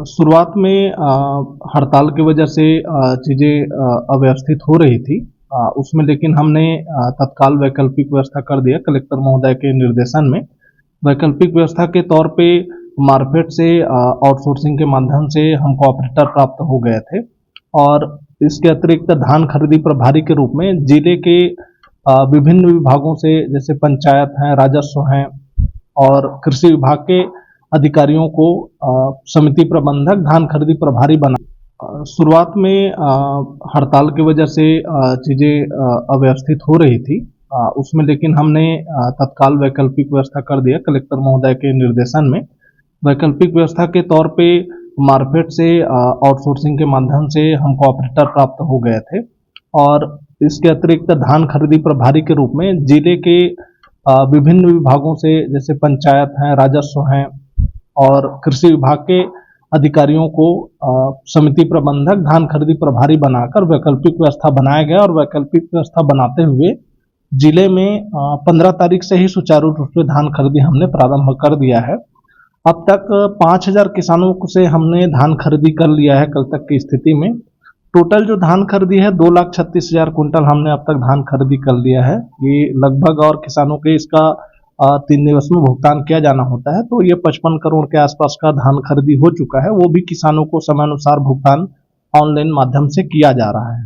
शुरुआत में हड़ताल की वजह से चीज़ें अव्यवस्थित हो रही थी। उसमें लेकिन हमने तत्काल वैकल्पिक व्यवस्था कर दिया कलेक्टर महोदय के निर्देशन में। वैकल्पिक व्यवस्था के तौर पे मार्केट से आउटसोर्सिंग के माध्यम से हमको ऑपरेटर प्राप्त हो गए थे और इसके अतिरिक्त धान खरीदी प्रभारी के रूप में जिले के विभिन्न विभागों से जैसे पंचायत हैं, राजस्व हैं और कृषि विभाग के अधिकारियों को समिति प्रबंधक धान खरीदी प्रभारी बना। शुरुआत में हड़ताल की वजह से चीज़ें अव्यवस्थित हो रही थी। उसमें लेकिन हमने तत्काल वैकल्पिक व्यवस्था कर दिया कलेक्टर महोदय के निर्देशन में। वैकल्पिक व्यवस्था के तौर पे मार्केट से आउटसोर्सिंग के माध्यम से हमको ऑपरेटर प्राप्त हो गए थे और इसके अतिरिक्त धान खरीदी प्रभारी के रूप में जिले के विभिन्न विभागों से जैसे पंचायत हैं, राजस्व हैं और कृषि विभाग के अधिकारियों को समिति प्रबंधक धान खरीदी प्रभारी बनाकर वैकल्पिक व्यवस्था बनाया गया और वैकल्पिक व्यवस्था बनाते हुए जिले में 15 तारीख से ही सुचारू रूप से धान खरीदी हमने प्रारंभ कर दिया है। अब तक 5000 किसानों से हमने धान खरीदी कर लिया है। कल तक की स्थिति में टोटल जो धान खरीदी है 2,36,000 कुंटल हमने अब तक धान खरीदी कर लिया है। ये लगभग और किसानों के इसका 3 दिवस में भुगतान किया जाना होता है, तो ये 55 करोड़ के आसपास का धान खरीदी हो चुका है। वो भी किसानों को समयानुसार भुगतान ऑनलाइन माध्यम से किया जा रहा है।